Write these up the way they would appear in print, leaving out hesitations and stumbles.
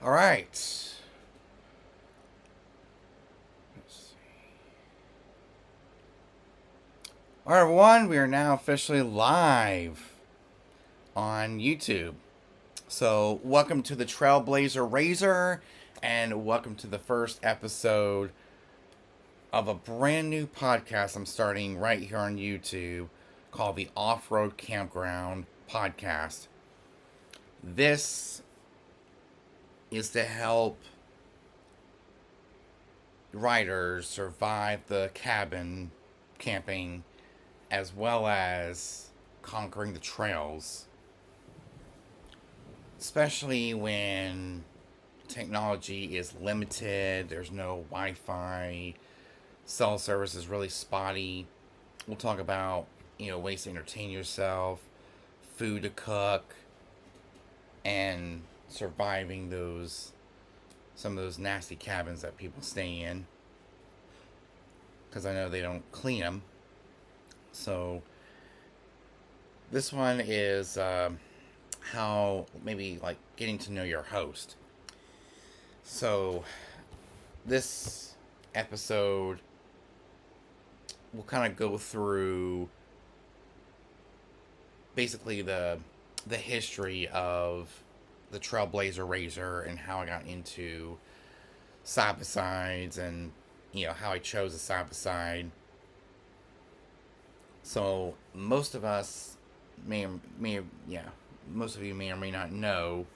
All right. Let's see. All right, everyone. We are now officially live on YouTube. So, welcome to the Trailblazer Razor, and welcome to the first episode of a brand new podcast I'm starting right here on YouTube called the Off Road Campground Podcast. This is to help riders survive the cabin camping as well as conquering the trails, especially when technology is limited, there's no Wi-Fi, cell service is really spotty. We'll talk about, ways to entertain yourself, food to cook, and surviving some of those nasty cabins that people stay in, because I know they don't clean them. So this one is how maybe like getting to know your host. So this episode will kind of go through basically the history of the Trailblazer Razor and how I got into side by sides, and how I chose a side by side. So most of us most of you may or may not know,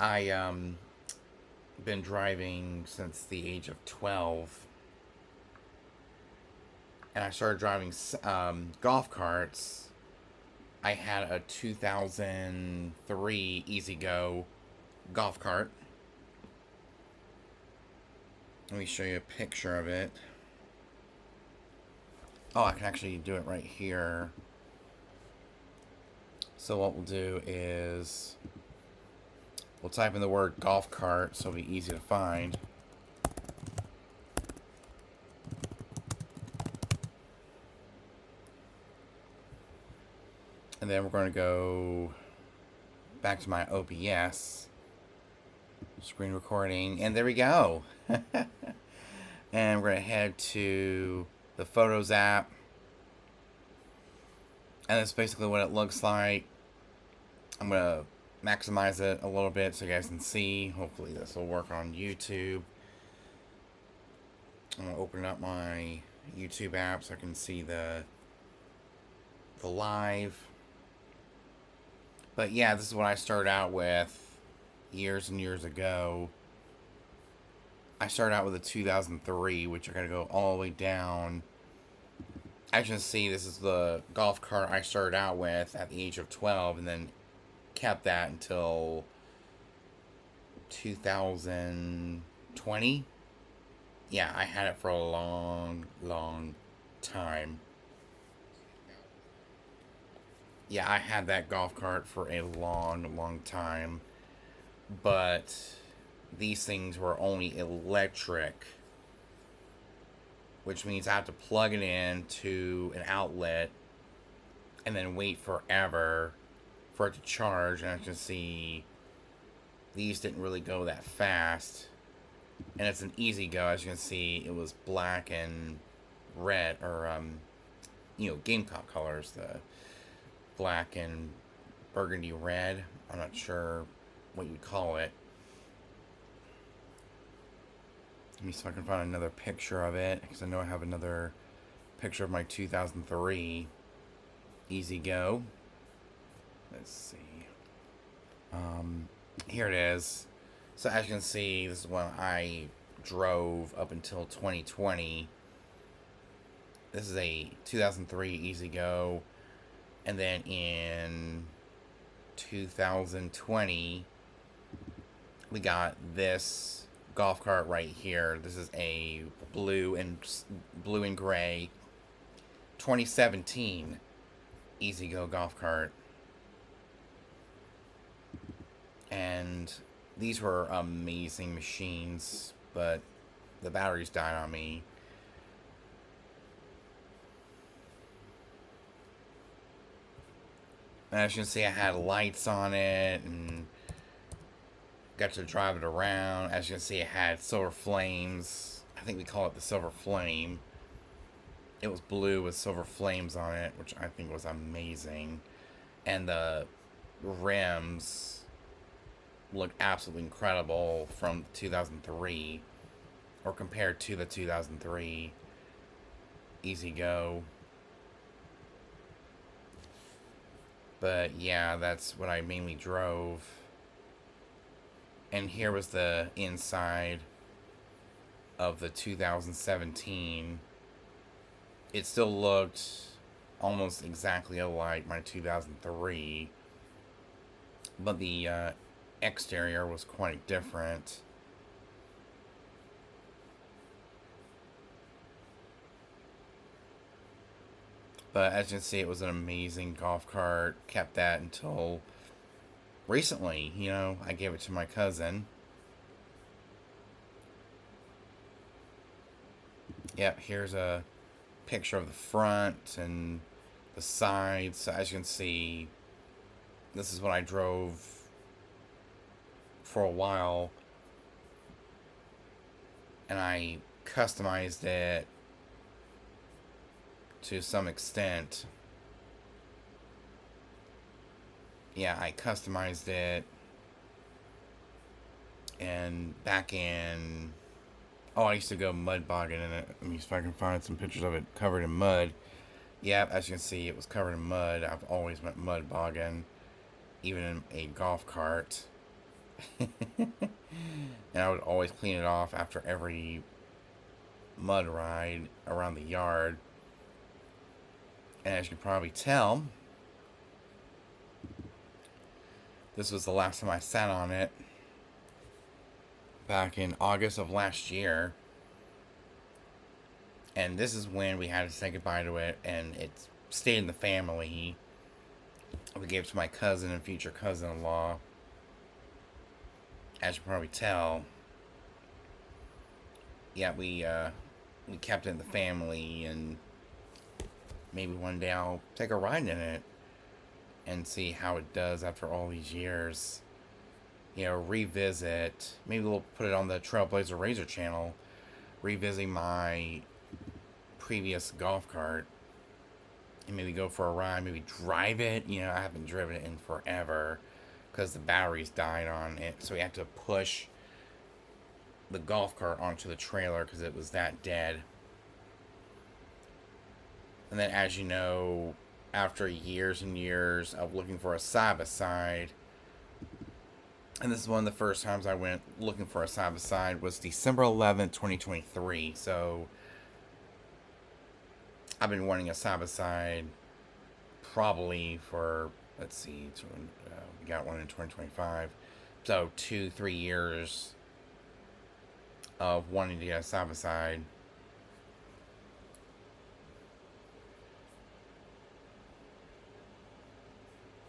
I been driving since the age of 12, and I started driving golf carts. I had a 2003 Easy Go golf cart. Let me show you a picture of it. Oh, I can actually do it right here. So what we'll do is we'll type in the word golf cart so it'll be easy to find. And then we're going to go back to my OBS screen recording, and there we go. And we're going to head to the Photos app, and that's basically what it looks like. I'm going to maximize it a little bit so you guys can see. Hopefully this will work on YouTube. I'm going to open up my YouTube app so I can see the live. But yeah, this is what I started out with years and years ago. I started out with a 2003, which I gotta go all the way down. As you can see, this is the golf cart I started out with at the age of 12, and then kept that until 2020. Yeah, I had it for a long, long time. Yeah, I had that golf cart for a long, long time. But these things were only electric, which means I have to plug it in to an outlet and then wait forever for it to charge. And as you can see, these didn't really go that fast. And it's an easy go. As you can see, it was black and red, or Gamecock colors, the black and burgundy red. I'm not sure what you'd call it. Let me see if I can find another picture of it, because I know I have another picture of my 2003 Easy Go. Let's see. Here it is. So as you can see, this is when I drove up until 2020. This is a 2003 Easy Go. And then in 2020, we got this golf cart right here. This is a blue and gray 2017 Easy Go golf cart. And these were amazing machines, but the batteries died on me. As you can see, I had lights on it and got to drive it around. As you can see, it had silver flames. I think we call it the silver flame. It was blue with silver flames on it, which I think was amazing. And the rims look absolutely incredible from 2003, or compared to the 2003 Easy Go. But yeah, that's what I mainly drove. And here was the inside of the 2017. It still looked almost exactly alike my 2003, but the exterior was quite different. But as you can see, it was an amazing golf cart. Kept that until recently. You know, I gave it to my cousin. Yep, here's a picture of the front and the sides. So as you can see, this is what I drove for a while. And I customized it to some extent. Yeah, I customized it. And back in... Oh, I used to go mud bogging in it. Let me see if I can find some pictures of it covered in mud. Yeah, as you can see, it was covered in mud. I've always went mud bogging, even in a golf cart. And I would always clean it off after every mud ride around the yard. And as you can probably tell, this was the last time I sat on it. Back in August of last year. And this is when we had to say goodbye to it, and it stayed in the family. We gave it to my cousin and future cousin-in-law. As you can probably tell, yeah, we kept it in the family, and maybe one day I'll take a ride in it and see how it does after all these years. You know, revisit. Maybe we'll put it on the Trailblazer Razor channel. Revisiting my previous golf cart. And maybe go for a ride. Maybe drive it. You know, I haven't driven it in forever. Because the batteries died on it. So we had to push the golf cart onto the trailer because it was that dead. And then, as you know, after years and years of looking for a side-by-side, and this is one of the first times I went looking for a side-by-side, was December 11th, 2023. So I've been wanting a side-by-side probably for, let's see, we got one in 2025. So 2-3 years of wanting to get a side-by-side.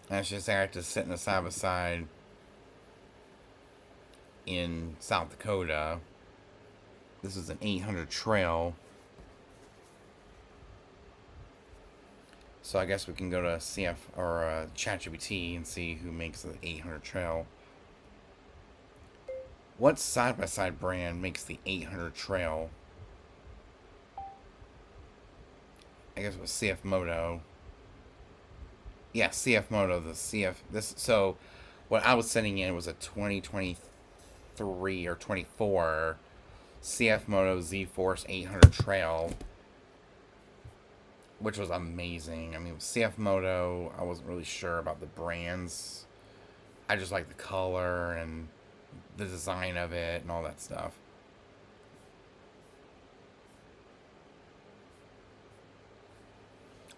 And I should say I had to sit in a side-by-side in South Dakota. This is an 800 trail. So I guess we can go to CF or ChatGPT and see who makes the 800 trail. What side-by-side brand makes the 800 trail? I guess it was CF Moto. Yeah, CF Moto. The CF this. So what I was sending in was a 2023 or 24 CF Moto Z Force 800 trail, which was amazing. I mean, CF Moto, I wasn't really sure about the brands. I just like the color and the design of it and all that stuff.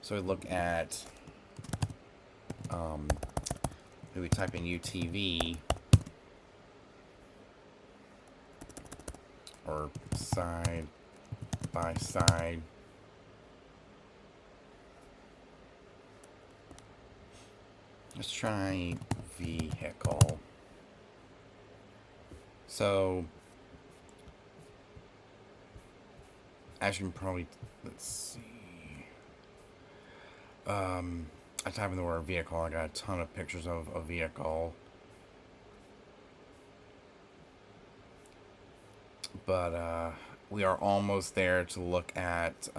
So we look at, maybe type in UTV or side by side. Let's try vehicle. So, as you can probably, let's see. I type in the word vehicle, I got a ton of pictures of a vehicle. But we are almost there to look at,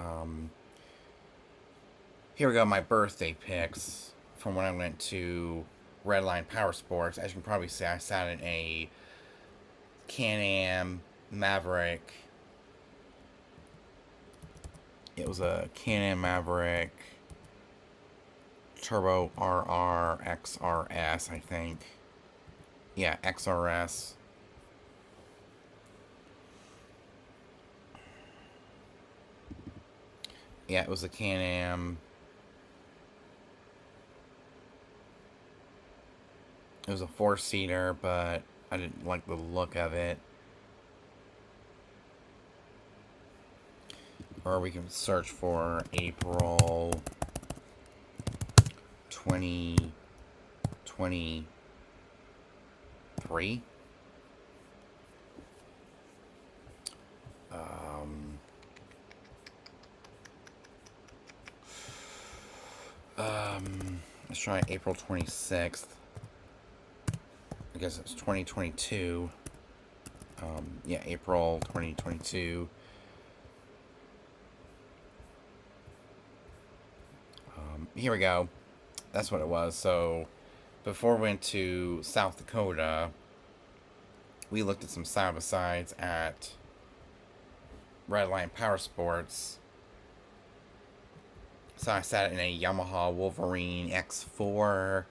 here we go, my birthday pics from when I went to Redline Power Sports. As you can probably see, I sat in a Can-Am Maverick. It was a Can-Am Maverick Turbo RR XRS, I think. Yeah, XRS. Yeah, it was a Can-Am. It was a 4-seater, but I didn't like the look of it. Or we can search for April 2023. Let's try April 26th. I guess it's 2022. Yeah, April 2022. Here we go. That's what it was. So, before we went to South Dakota, we looked at some side-by-sides at Redline Power Sports. So I sat in a Yamaha Wolverine X4,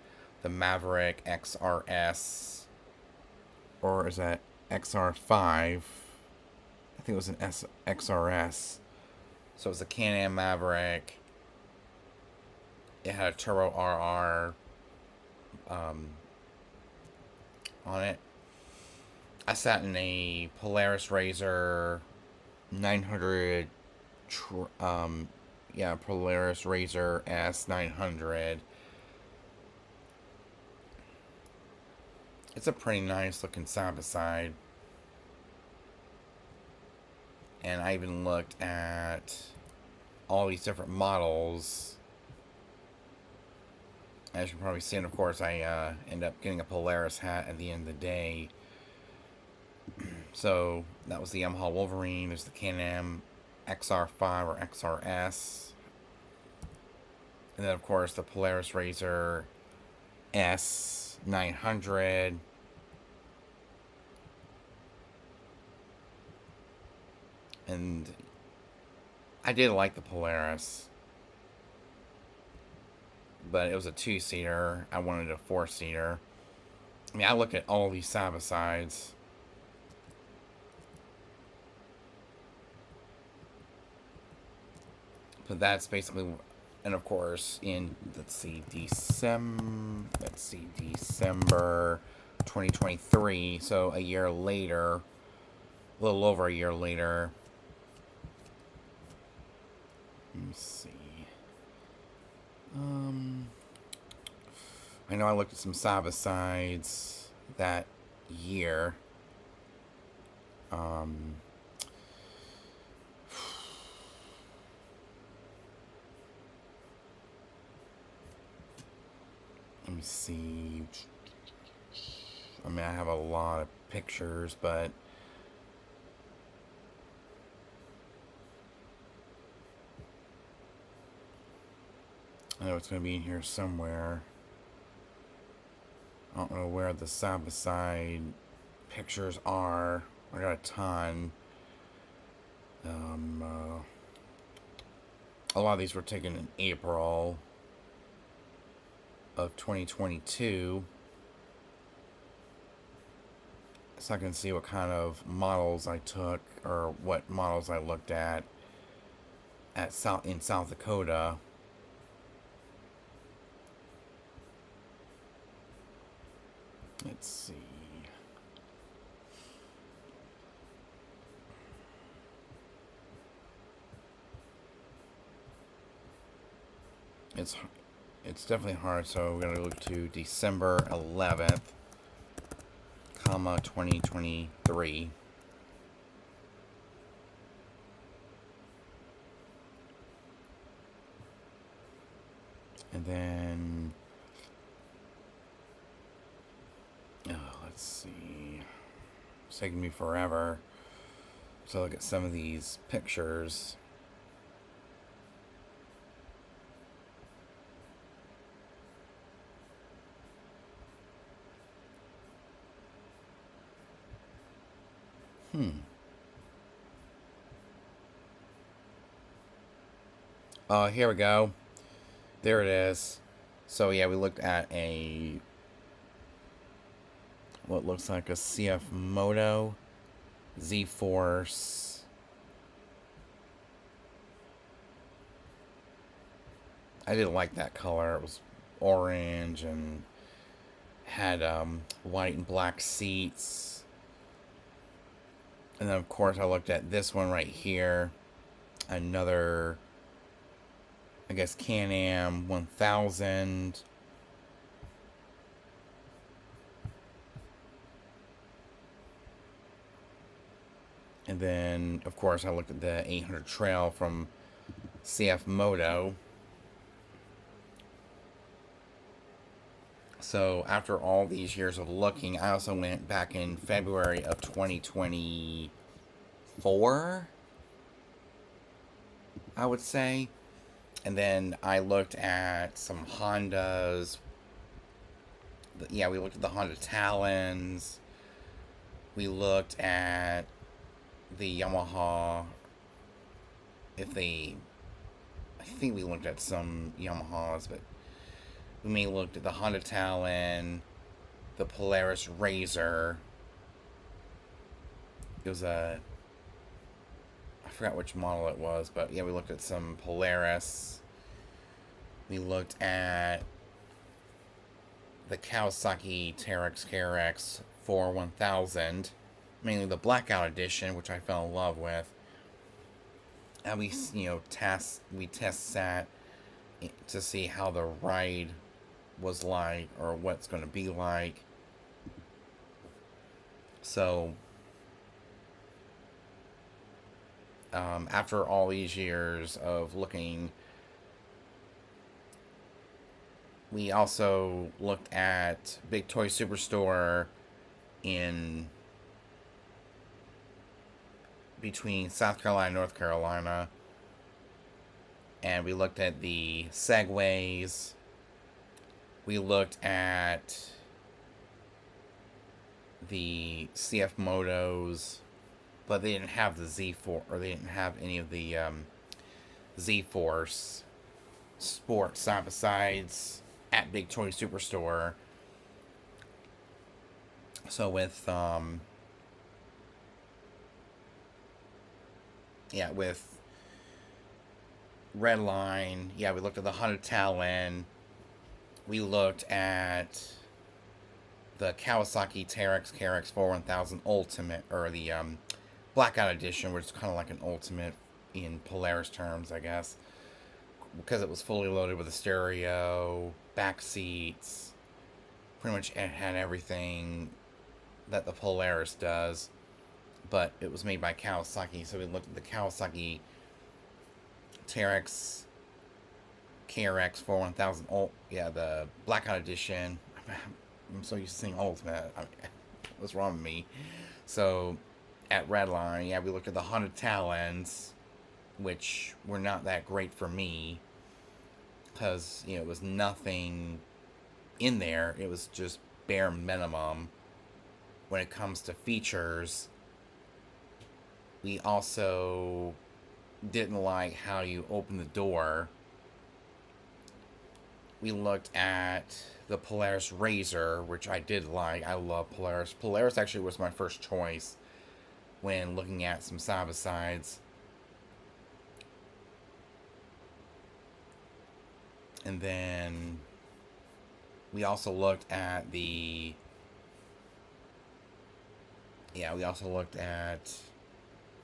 the Maverick XRS, or is that XR5? I think it was an XRS. So it was a Can-Am Maverick. It had a Turbo RR on it. I sat in a Polaris Razor 900, Polaris Razor S900. It's a pretty nice looking side-by-side. And I even looked at all these different models. As you can probably see, and of course I end up getting a Polaris hat at the end of the day. So that was the Yamaha Wolverine. There's the Can-Am XR5 or XRS. And then of course the Polaris Razor S900. And I did like the Polaris, but it was a 2-seater. I wanted a 4-seater. I mean, I look at all these side-by-sides. But that's basically, and of course, in, December 2023, so a year later, a little over a year later. Let me see. I know I looked at some side-by-sides that year. Let me see. I mean, I have a lot of pictures, but I know it's going to be in here somewhere. I don't know where the side-by-side pictures are. I got a ton. A lot of these were taken in April of 2022. So I can see what kind of models I took, or what models I looked at in South Dakota. Let's see. It's definitely hard, so we're going to look to December 11th, 2023. And then, let's see. It's taking me forever to look at some of these pictures. Oh, here we go. There it is. So yeah, we looked at what looks like a CF Moto Z-Force. I didn't like that color. It was orange and had white and black seats. And then of course I looked at this one right here. Another, I guess, Can-Am 1000. And then, of course, I looked at the 800 Trail from CF Moto. So, after all these years of looking, I also went back in February of 2024, I would say. And then I looked at some Hondas. Yeah, we looked at the Honda Talons. We looked at the Yamaha. I think we looked at some Yamahas, but we mainly looked at the Honda Talon, the Polaris Razor. It was I forgot which model it was, but yeah, we looked at some Polaris. We looked at the Kawasaki Terex KRX 1000, mainly the Blackout Edition, which I fell in love with. And we test sat to see how the ride was like, or what's going to be like. So after all these years of looking, we also looked at Big Toy Superstore in between South Carolina and North Carolina, and we looked at the Segways. We looked at the CF Motos, but they didn't have the Z4, or they didn't have any of the Z-Force Sport side-by-sides at Big Toy Superstore. So with with Redline, we looked at the Honda Talon. We looked at the Kawasaki Terex KRX 1000 Ultimate, or the Blackout Edition, which is kind of like an Ultimate in Polaris terms, I guess, because it was fully loaded with a stereo, back seats. Pretty much it had everything that the Polaris does, but it was made by Kawasaki. So we looked at the Kawasaki Terex KRX 1000 the Blackout Edition. I'm so used to saying Ultimate. What's wrong with me? So at Redline, we looked at the Honda Talons, which were not that great for me, because it was nothing in there. It was just bare minimum when it comes to features. We also didn't like how you open the door. We looked at the Polaris Razor, which I did like. I love Polaris. Polaris actually was my first choice when looking at some side-by-sides. And then we also looked at the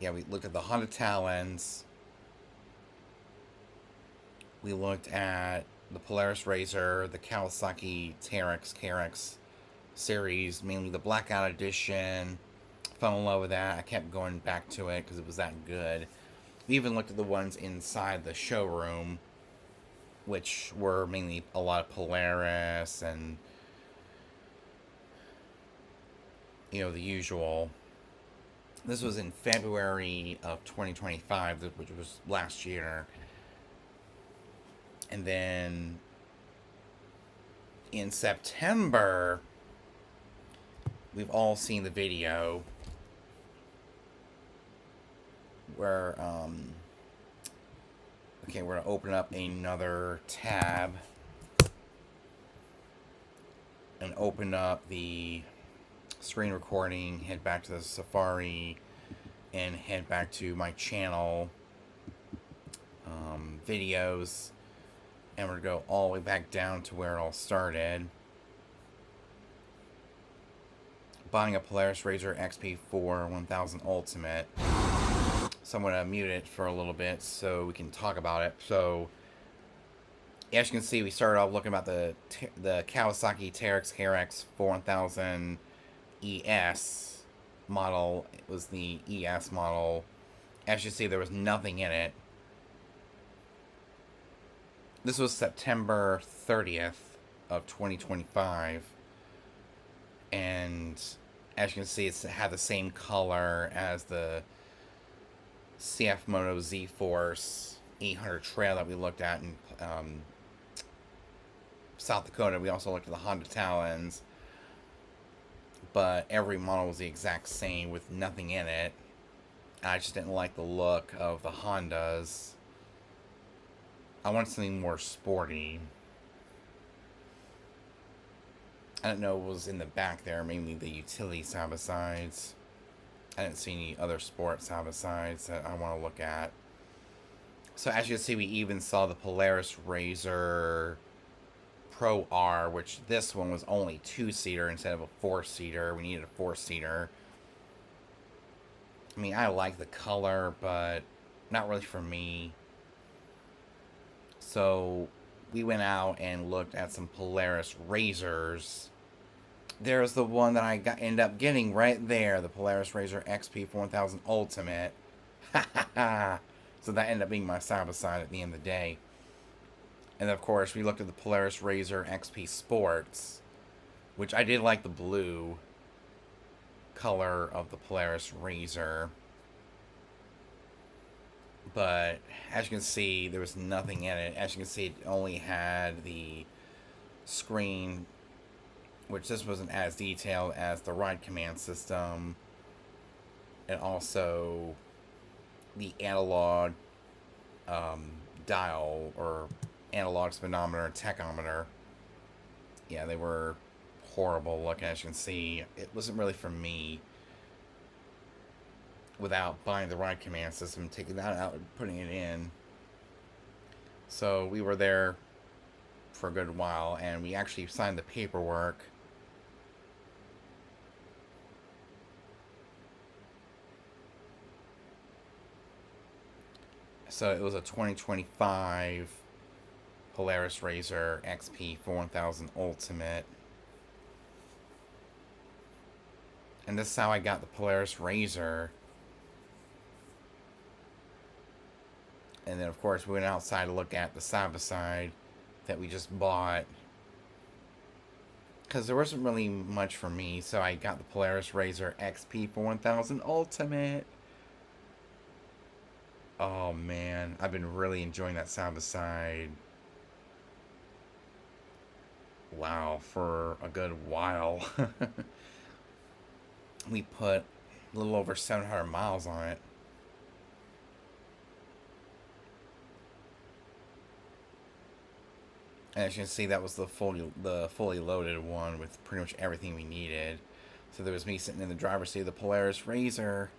we looked at the Honda Talons. We looked at the Polaris Razor, the Kawasaki Terex KRX series, mainly the Blackout Edition. Fell in love with that. I kept going back to it because it was that good. We even looked at the ones inside the showroom. which were mainly a lot of Polaris and, the usual. This was in February of 2025, which was last year. And then in September, we've all seen the video where, okay, we're going to open up another tab and open up the screen recording, head back to the Safari, and head back to my channel videos, and we're going to go all the way back down to where it all started. Buying a Polaris RZR XP4 1000 Ultimate. So I'm going to mute it for a little bit so we can talk about it. So, as you can see, we started off looking about the Kawasaki Teryx KRX 4000 ES model. It was the ES model. As you see, there was nothing in it. This was September 30th of 2025. And as you can see, it had the same color as the CF Moto Z-Force 800 Trail that we looked at in South Dakota. We also looked at the Honda Talons. But every model was the exact same with nothing in it. I just didn't like the look of the Hondas. I wanted something more sporty. I didn't know what was in the back there, mainly the utility side-by-sides. I didn't see any other sport side-by-sides that I want to look at. So as you can see, we even saw the Polaris RZR Pro R, which this one was only 2-seater instead of a 4-seater. We needed a 4-seater. I mean, I like the color, but not really for me. So we went out and looked at some Polaris RZRs. There's the one that I ended up getting right there, the Polaris RZR XP 4000 Ultimate. So that ended up being my side-by-side at the end of the day. And of course, we looked at the Polaris RZR XP Sports, which I did like the blue color of the Polaris RZR. But as you can see, there was nothing in it. As you can see, it only had the screen, which this wasn't as detailed as the ride command system, and also the analog dial or analog speedometer and tachometer. Yeah, they were horrible looking. As you can see, it wasn't really for me without buying the ride command system, taking that out and putting it in. So we were there for a good while, and we actually signed the paperwork. So it was a 2025 Polaris RZR XP 4000 Ultimate. And this is how I got the Polaris RZR. And then, of course, we went outside to look at the side-by-side that we just bought. Because there wasn't really much for me, so I got the Polaris RZR XP 4000 Ultimate. Oh, man. I've been really enjoying that side-by-side. Wow, for a good while. We put a little over 700 miles on it. And as you can see, that was the fully loaded one with pretty much everything we needed. So there was me sitting in the driver's seat of the Polaris RZR.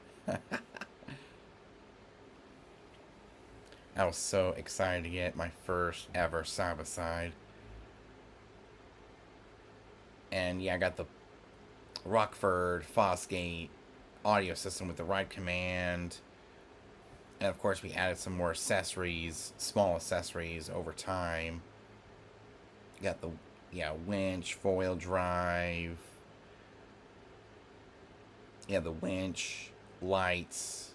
I was so excited to get my first ever side-by-side. And yeah, I got the Rockford Fosgate audio system with the ride command. And of course, we added some more accessories, small accessories over time. Got the winch, 4-wheel drive. Yeah, the winch, lights.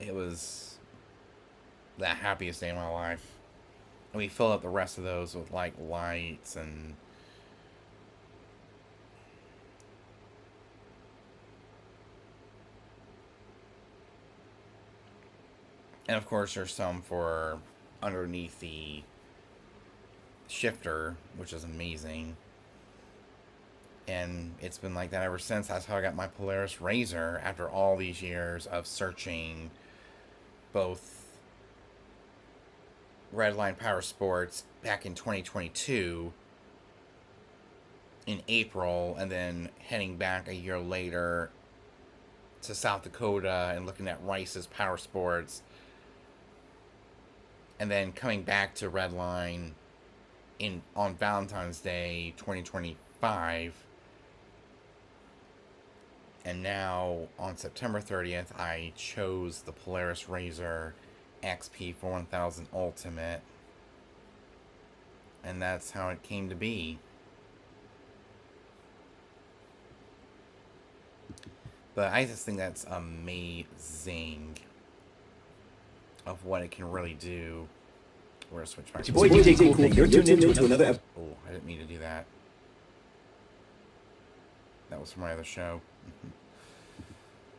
It was the happiest day of my life. And we fill up the rest of those with like lights and of course there's some for underneath the shifter, which is amazing. And it's been like that ever since. That's how I got my Polaris Razor after all these years of searching both Redline Power Sports back in 2022 in April, and then heading back a year later to South Dakota and looking at Rice's Power Sports, and then coming back to Redline on Valentine's Day 2025. And now on September 30th, I chose the Polaris Razor XP 4000 Ultimate. And that's how it came to be. But I just think that's amazing of what it can really do. We're going to switch back. Boy, DJ Cool Thing. You're tuned into another episode. Oh, I didn't mean to do that. That was from my other show.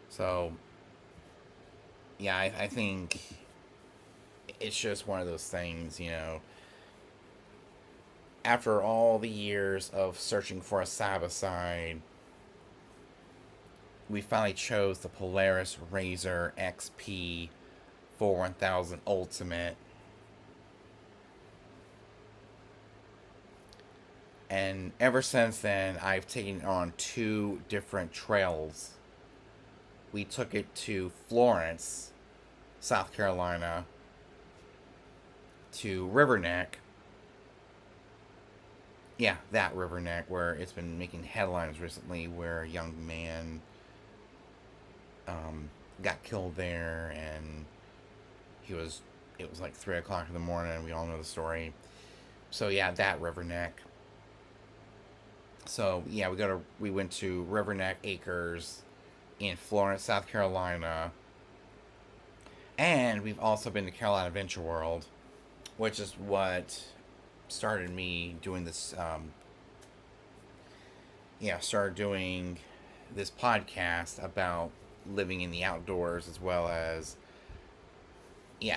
So, yeah, I think it's just one of those things, you know. After all the years of searching for a side-by-side, we finally chose the Polaris Razor XP 4000 Ultimate. And ever since then, I've taken it on 2 different trails. We took it to Florence, South Carolina, to River Neck. Yeah, that River Neck, where it's been making headlines recently, where a young man got killed there, and it was like 3 o'clock in the morning, and we all know the story. So yeah, that River Neck. So yeah, we went to River Neck Acres in Florence, South Carolina, and we've also been to Carolina Adventure World, which is what started me doing this. Started doing this podcast about living in the outdoors, as well as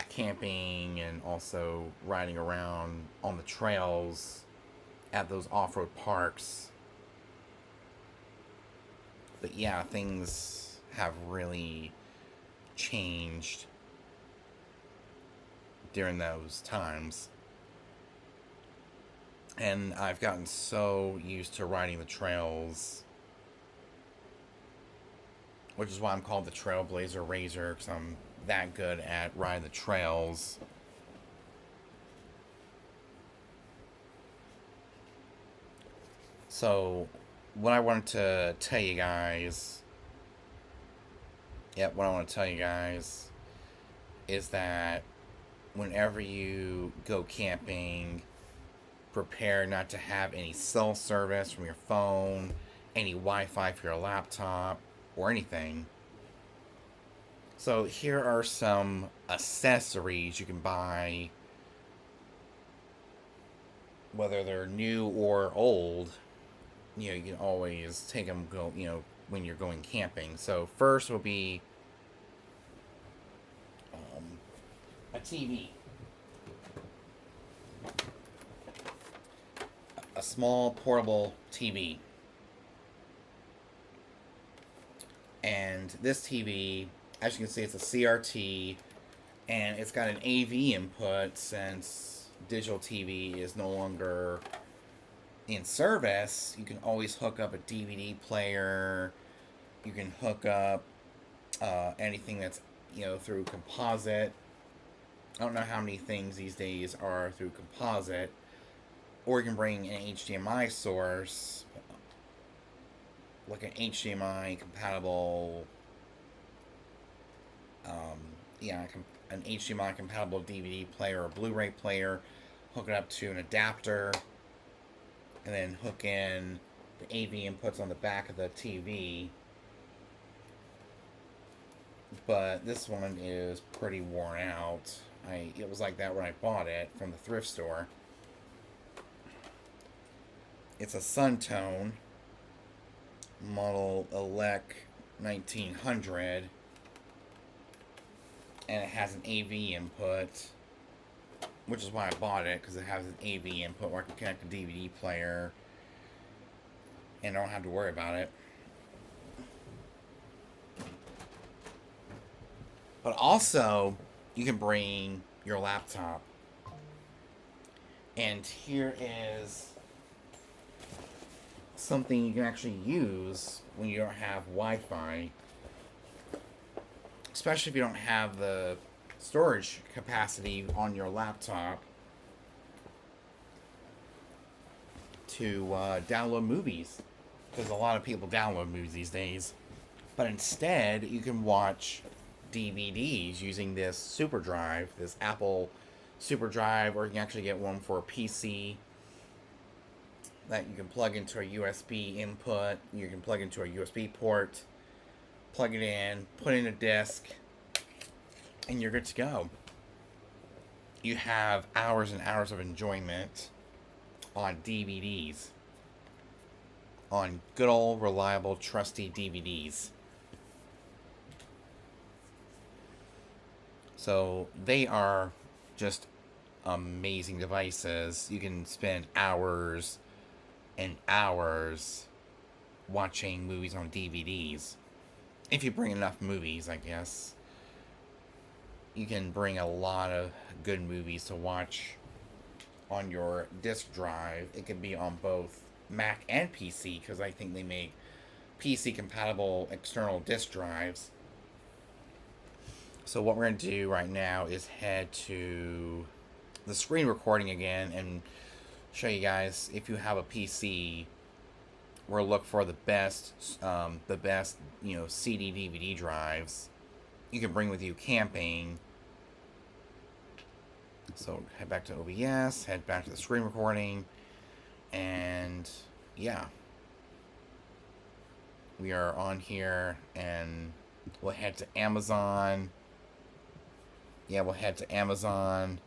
camping, and also riding around on the trails at those off-road parks. But yeah, things have really changed during those times. And I've gotten so used to riding the trails, which is why I'm called the Trailblazer Razor, because I'm that good at riding the trails. So, what I wanted to tell you guys, is that whenever you go camping, prepare not to have any cell service from your phone, any Wi-Fi for your laptop, or anything. So here are some accessories you can buy, whether they're new or old. You know, you can always take them when you're going camping. So first will be a TV. A small portable TV. And this TV, as you can see, it's a CRT, and it's got an AV input since digital TV is no longer in service. You can always hook up a DVD player. You can hook up anything that's through composite. I don't know how many things these days are through composite. Or you can bring an HDMI source, like an HDMI compatible, an HDMI compatible DVD player or Blu-ray player. Hook it up to an adapter, and then hook in the AV inputs on the back of the TV. But this one is pretty worn out. It was like that when I bought it from the thrift store. It's a Suntone model Elec 1900, and it has an AV input, which is why I bought it, because it has an AV input where I can connect a DVD player and I don't have to worry about it. But also, you can bring your laptop. And here is something you can actually use when you don't have Wi-Fi. Especially if you don't have the storage capacity on your laptop to download movies. Because a lot of people download movies these days. But instead, you can watch DVDs using this super drive, this Apple super drive, or you can actually get one for a PC that you can plug into a USB input. You can plug into a USB port, plug it in, put in a disc, and you're good to go. You have hours and hours of enjoyment on DVDs, on good old reliable trusty DVDs. So they are just amazing devices. You can spend hours and hours watching movies on DVDs. If you bring enough movies, I guess. You can bring a lot of good movies to watch on your disk drive. It can be on both Mac and PC, because I think they make PC compatible external disk drives. So what we're going to do right now is head to the screen recording again and show you guys, if you have a PC, we'll look for the best CD DVD drives you can bring with you camping. So head back to OBS, head back to the screen recording, and yeah, we are on here, and we'll head to Amazon. Yeah, we'll head to Amazon.com.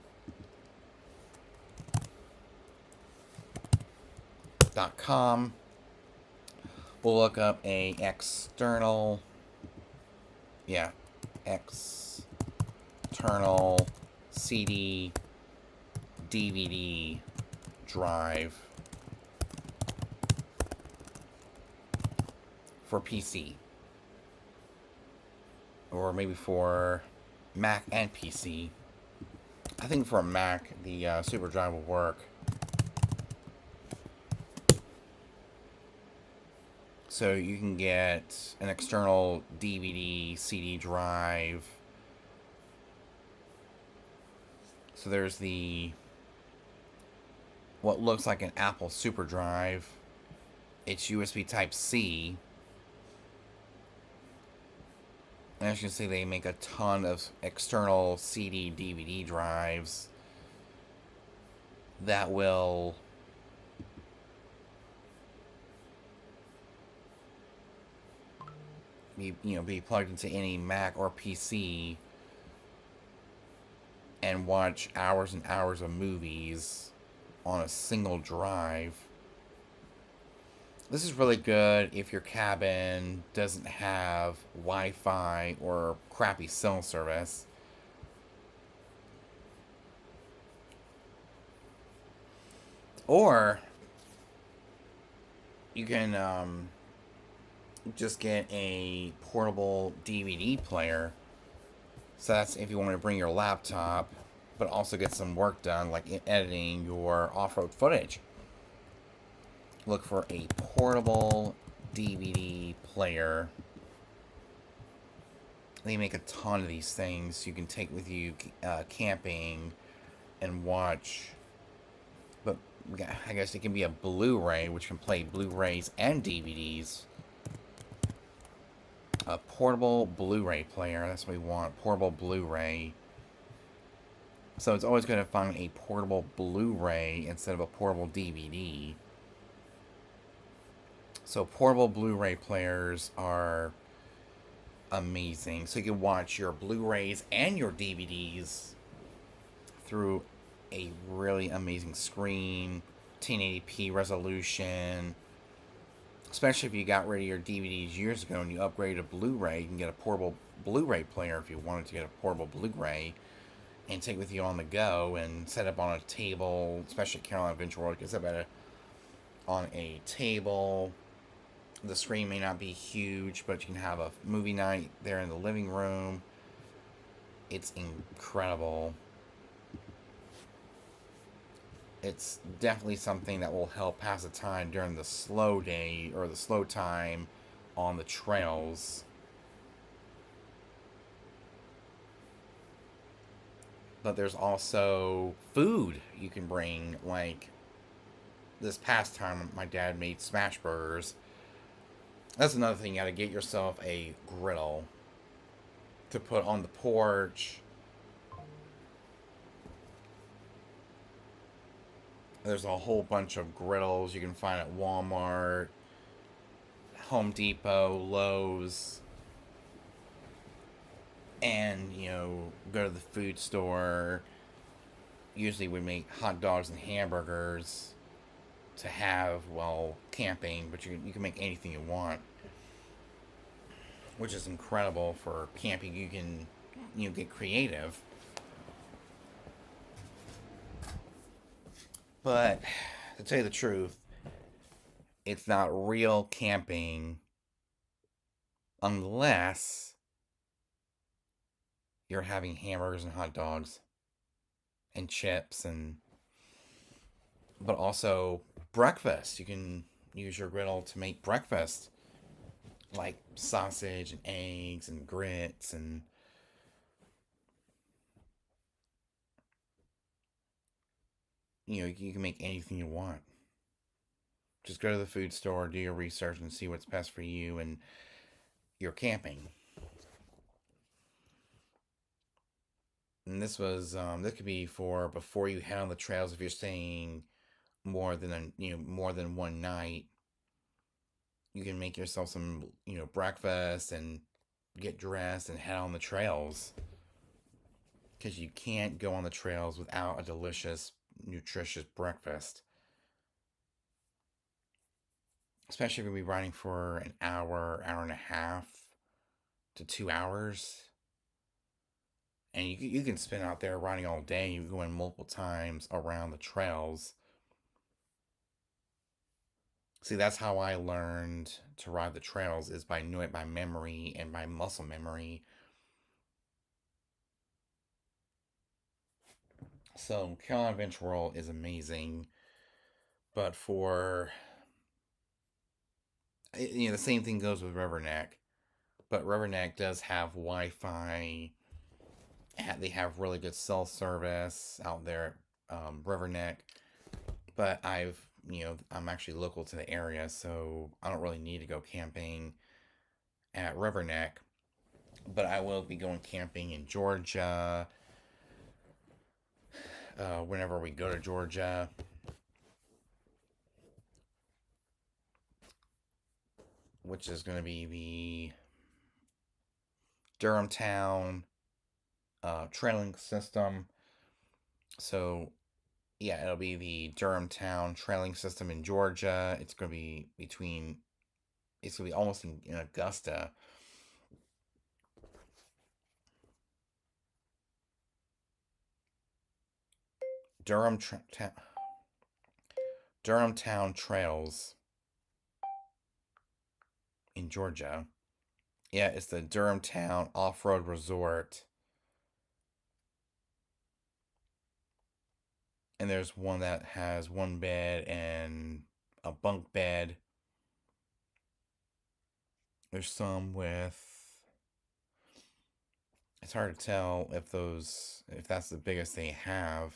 We'll look up a external CD DVD drive for PC, or maybe for Mac and PC. I think for a Mac, the super drive will work. So you can get an external DVD CD drive. So there's what looks like an Apple super drive. It's USB Type-C. And as you can see, they make a ton of external CD DVD drives that will be plugged into any Mac or PC and watch hours and hours of movies on a single drive. This is really good if your cabin doesn't have Wi-Fi or crappy cell service. Or you can just get a portable DVD player. So that's if you want to bring your laptop, but also get some work done, like editing your off-road footage. Look for a portable DVD player. They make a ton of these things you can take with you camping and watch. But I guess it can be a Blu-ray, which can play Blu-rays and DVDs. A portable Blu-ray player, that's what we want, portable Blu-ray. So it's always going to find a portable Blu-ray instead of a portable DVD. So portable Blu-ray players are amazing. So you can watch your Blu-rays and your DVDs through a really amazing screen, 1080p resolution. Especially if you got rid of your DVDs years ago and you upgraded to Blu-ray, you can get a portable Blu-ray player if you wanted to get a portable Blu-ray and take with you on the go and set up on a table, especially at Carolina Adventure World. You can set up on a table. The screen may not be huge, but you can have a movie night there in the living room. It's incredible. It's definitely something that will help pass the time during the slow day or the slow time on the trails. But there's also food you can bring. Like this past time, my dad made smash burgers. That's another thing. You got to get yourself a griddle to put on the porch. There's a whole bunch of griddles you can find at Walmart, Home Depot, Lowe's, and go to the food store. Usually we make hot dogs and hamburgers to have while camping, but you can make anything you want, which is incredible for camping. You can get creative. But to tell you the truth, it's not real camping unless you're having hamburgers and hot dogs and chips, and but also breakfast. You can use your griddle to make breakfast, like sausage and eggs and grits, and you can make anything you want. Just go to the food store, do your research, and see what's best for you and your camping. And this could be for before you head on the trails if you're staying more than one night. You can make yourself some breakfast and get dressed and head on the trails, because you can't go on the trails without a delicious, nutritious breakfast. Especially if you're be riding for an hour, hour and a half to 2 hours, and you can spend out there riding all day. You go in multiple times around the trails. See, that's how I learned to ride the trails, is by knowing it by memory and by muscle memory. So Carolina Adventure World is amazing, but the same thing goes with Riverneck. But Riverneck does have Wi-Fi. They have really good cell service out there at Riverneck. But I'm actually local to the area, so I don't really need to go camping at Riverneck. But I will be going camping in Georgia whenever we go to Georgia. Which is going to be the Durham Town trailing system. So, yeah, it'll be the Durham Town trailing system in Georgia. It's going to be almost in Augusta. Durham, Durham Town Trails in Georgia. Yeah, it's the Durham Town Off Road Resort. And there's one that has one bed and a bunk bed. There's some with. It's hard to tell if that's the biggest they have.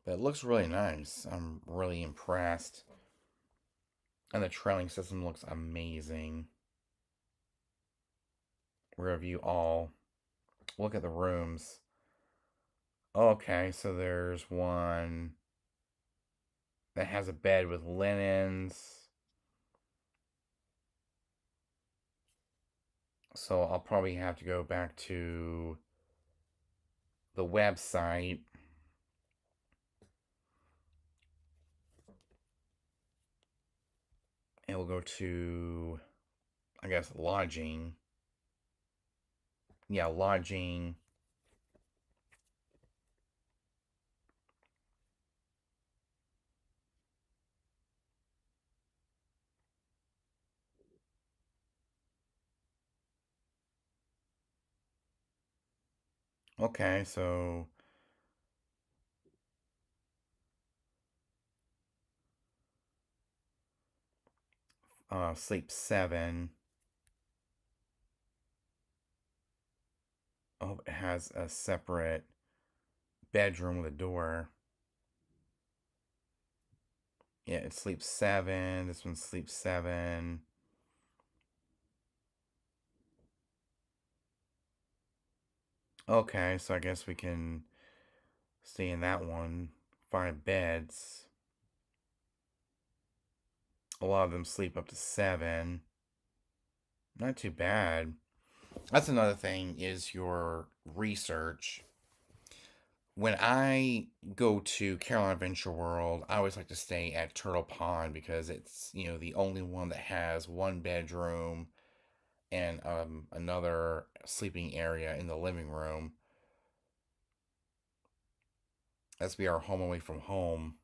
But it looks really nice. I'm really impressed. And the trailing system looks amazing. Review all. Look at the rooms. Okay, so there's one that has a bed with linens. So I'll probably have to go back to the website and we'll go to, I guess, lodging. Yeah, lodging. Okay, so sleep 7. Oh, it has a separate bedroom with a door. Yeah, it sleeps 7. This one sleeps 7. Okay, so I guess we can stay in that one. 5 beds. A lot of them sleep up to 7. Not too bad. That's another thing is your research. When I go to Carolina Adventure World, I always like to stay at Turtle Pond because it's, the only one that has one bedroom and another sleeping area in the living room. That's be our home away from home.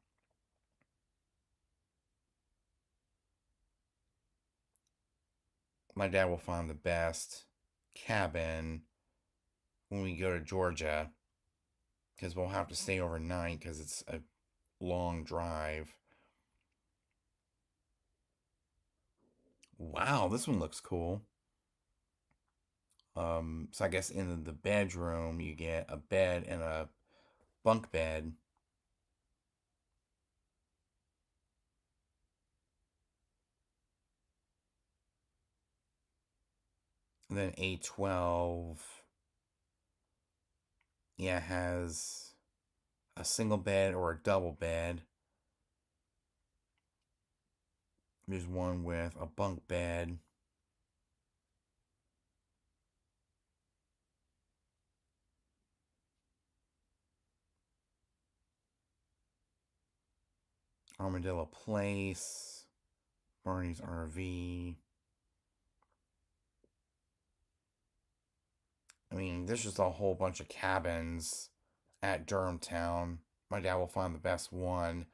My dad will find the best cabin when we go to Georgia because we'll have to stay overnight because it's a long drive. Wow, this one looks cool. So I guess in the bedroom you get a bed and a bunk bed, and then A12, yeah, has a single bed or a double bed. There's one with a bunk bed. Armadillo Place, Barney's RV. I mean, there's just a whole bunch of cabins at Durham Town. My dad will find the best one.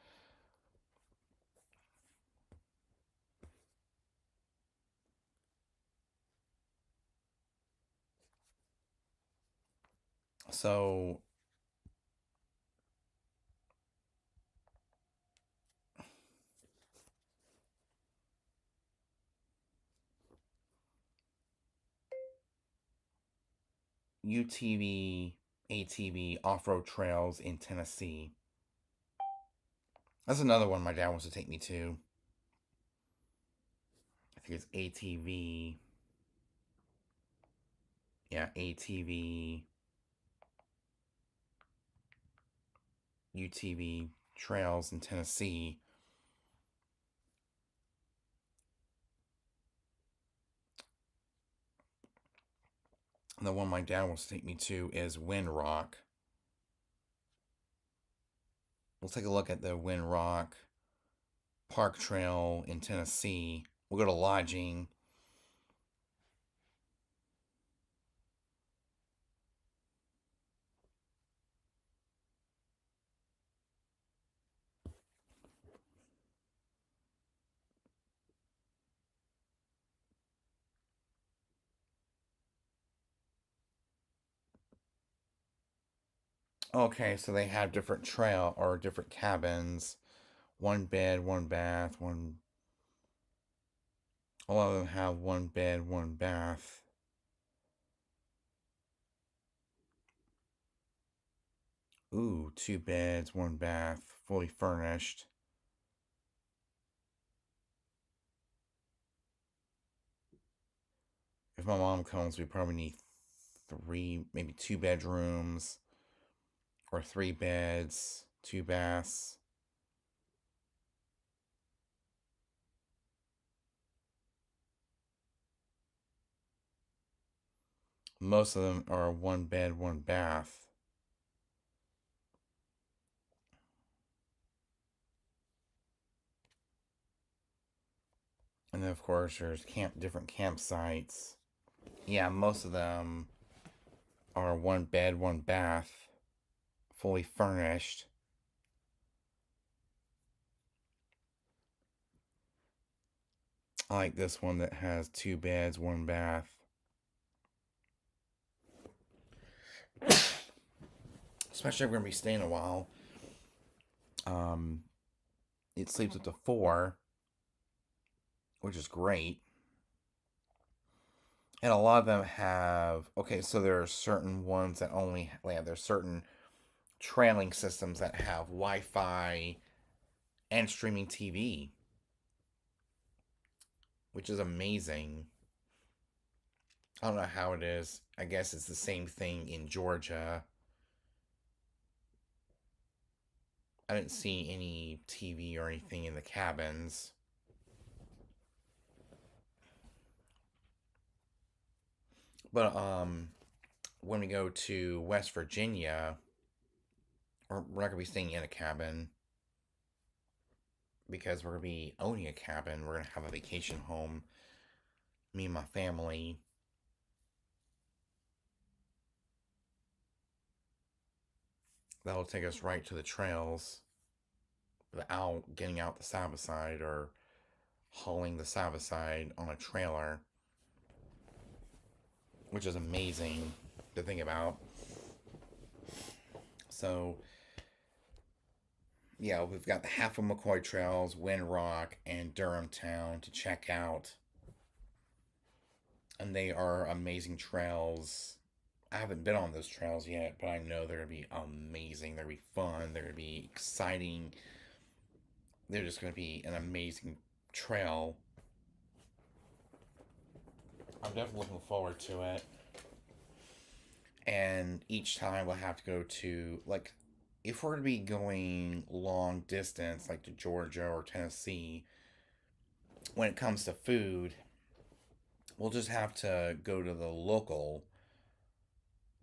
So, UTV, ATV off road trails in Tennessee. That's another one my dad wants to take me to. I think it's ATV. Yeah, ATV, UTV trails in Tennessee. And the one my dad wants to take me to is Wind Rock. We'll take a look at the Wind Rock Park Trail in Tennessee. We'll go to lodging. Okay, so they have different trail or different cabins. One bed, one bath, one. A lot of them have one bed, one bath. Ooh, 2 beds, one bath, fully furnished. If my mom comes, we probably need 3, maybe 2 bedrooms, or 3 beds, 2 baths. Most of them are one bed, one bath. And then, of course, there's different campsites. Yeah, most of them are one bed, one bath, fully furnished. I like this one that has two beds, one bath. Especially if we're gonna be staying a while. Um, it sleeps up to four, which is great. And a lot of them have okay, so there are certain ones that only yeah, there's certain trailing systems that have Wi-Fi and streaming TV, which is amazing. I don't know how it is. I guess it's the same thing in Georgia. I didn't see any TV or anything in the cabins. But when we go to West Virginia, we're not gonna be staying in a cabin because we're gonna be owning a cabin. We're gonna have a vacation home. Me and my family. That'll take us right to the trails without getting out the side by side or hauling the side by side on a trailer, which is amazing to think about. So, yeah, we've got the half of McCoy Trails, Wind Rock, and Durham Town to check out. And they are amazing trails. I haven't been on those trails yet, but I know they're going to be amazing. They're going to be fun. They're going to be exciting. They're just going to be an amazing trail. I'm definitely looking forward to it. And each time we'll have to go to, like, if we're going to be going long distance, like to Georgia or Tennessee, when it comes to food, we'll just have to go to the local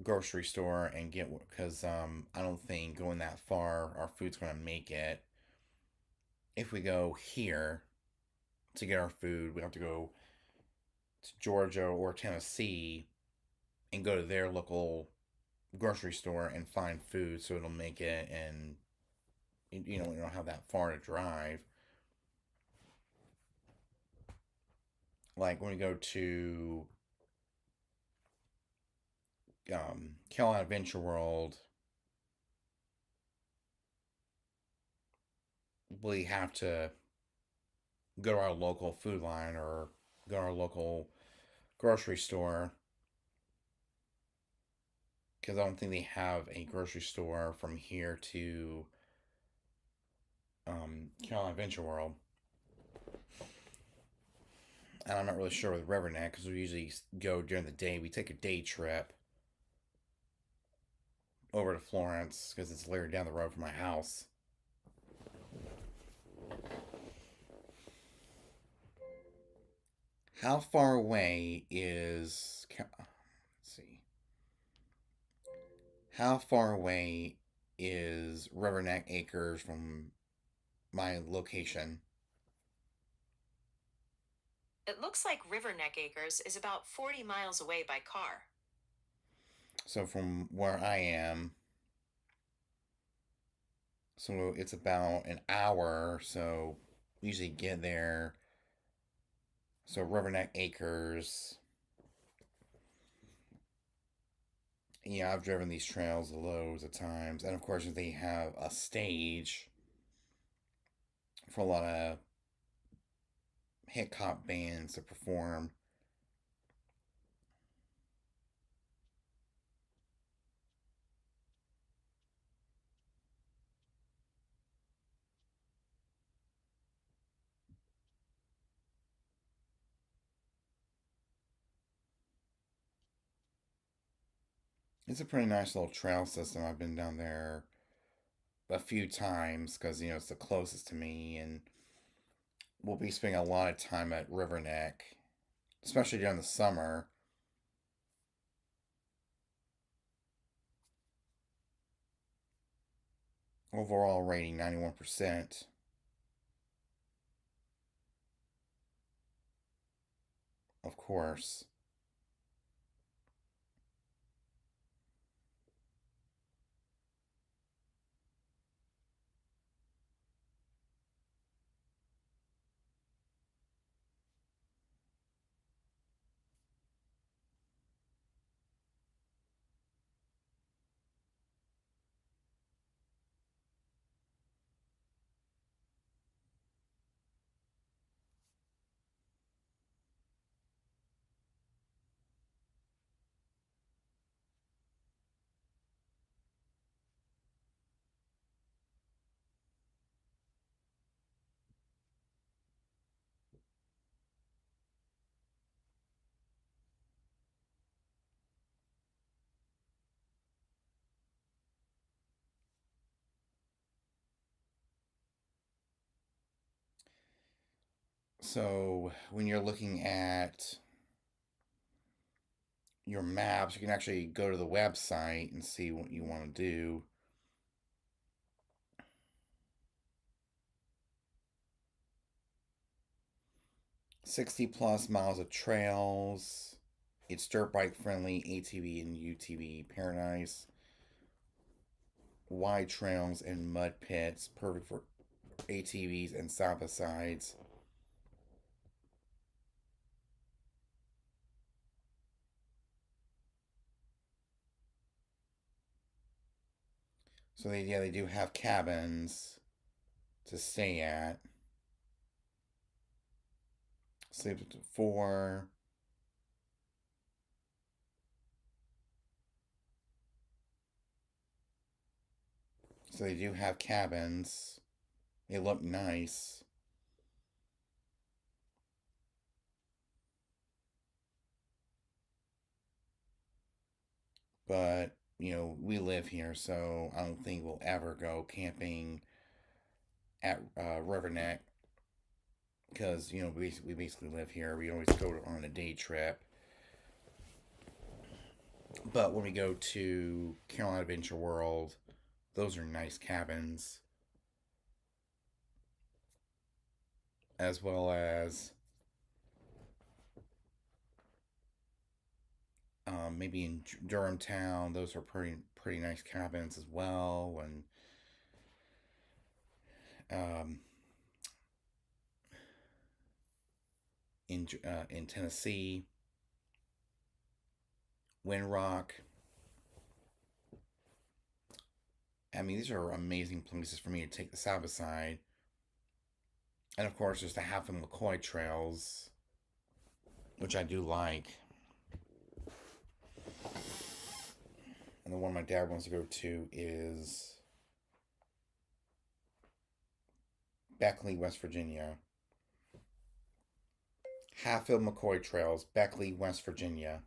grocery store and get because I don't think going that far our food's gonna make it. If we go here to get our food, we have to go to Georgia or Tennessee and go to their local grocery store and find food so it'll make it. And we don't have that far to drive. Like when we go to Carolina Adventure World, we have to go to our local food line or go to our local grocery store because I don't think they have a grocery store from here to Carolina Adventure World. And I'm not really sure with Riverneck because we usually go during the day. We take a day trip over to Florence because it's literally down the road from my house. How far away is. Let's see. How far away is Riverneck Acres from my location? It looks like Riverneck Acres is about 40 miles away by car. So from where I am, so it's about an hour. So we usually get there. So Riverneck Acres. Yeah, I've driven these trails loads of times, and of course they have a stage for a lot of hip hop bands to perform. It's a pretty nice little trail system. I've been down there a few times because it's the closest to me, and we'll be spending a lot of time at Riverneck, especially during the summer. Overall rating 91%, of course. So when you're looking at your maps, you can actually go to the website and see what you want to do. +60 miles of trails. It's dirt bike friendly, ATV and UTV paradise. Wide trails and mud pits, perfect for ATVs and side by sides. So they do have cabins to stay at. Sleep up to 4. So they do have cabins. They look nice. But, we live here, so I don't think we'll ever go camping at Riverneck because, we basically live here. We always go on a day trip. But when we go to Carolina Adventure World, those are nice cabins, as well as maybe in Durham Town. Those are pretty nice cabins as well, and um, in Tennessee, Windrock. I mean, these are amazing places for me to take the side by side. And of course, there's the Half and McCoy trails, which I do like. And the one my dad wants to go to is Beckley, West Virginia. Hatfield McCoy Trails, Beckley, West Virginia.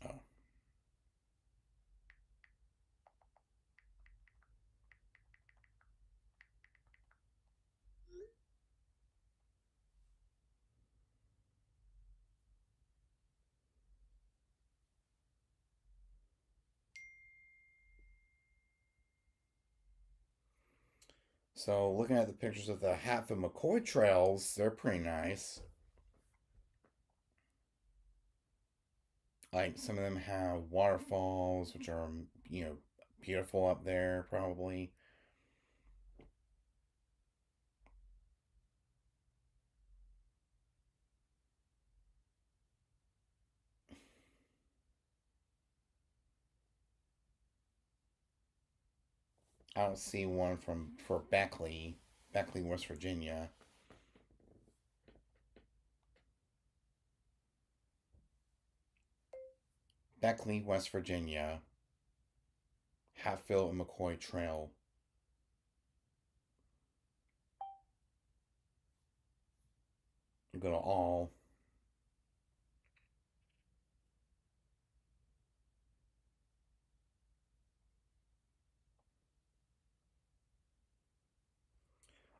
Oh. So looking at the pictures of the Hatfield McCoy trails, they're pretty nice. Like some of them have waterfalls, which are beautiful up there. Probably. I don't see one for Beckley, West Virginia. Beckley, West Virginia. Hatfield and McCoy Trail. Go to all.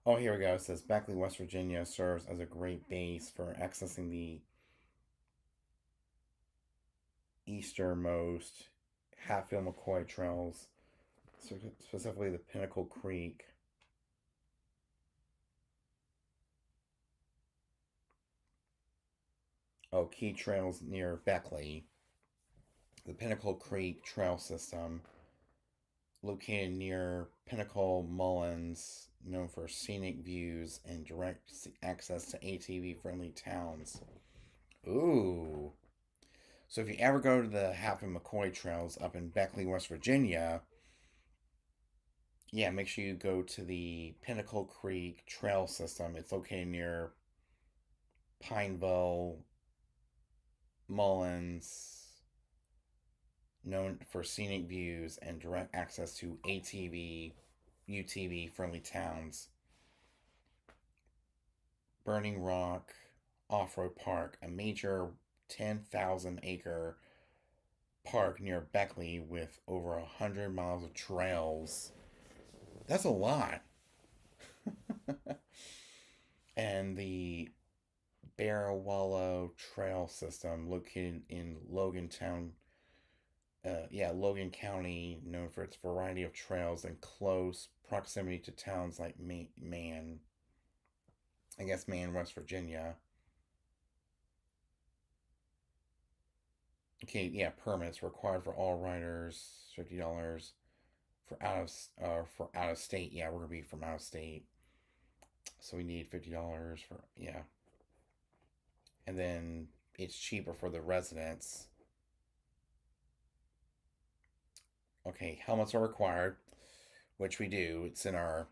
Oh, here we go. It says Beckley, West Virginia serves as a great base for accessing the easternmost Hatfield McCoy trails, specifically the Pinnacle Creek. Oh, key trails near Beckley. The Pinnacle Creek Trail System, located near Pinnacle Mullins, known for scenic views and direct access to ATV friendly towns. Ooh. So if you ever go to the Half and McCoy trails up in Beckley, West Virginia, yeah, make sure you go to the Pinnacle Creek Trail System. It's located near Pineville, Mullins, known for scenic views and direct access to ATV, UTV friendly towns. Burning Rock Off Road Park, a major 10,000 acre park near Beckley with over 100 miles of trails. That's a lot. And the Barrawallow Trail System, located in Logan County, known for its variety of trails and close proximity to towns like Man, West Virginia. Okay, yeah, permits required for all riders, $50 for out of state. Yeah, we're gonna be from out of state, so we need $50 for yeah, and then it's cheaper for the residents. Okay, helmets are required, which we do. It's in our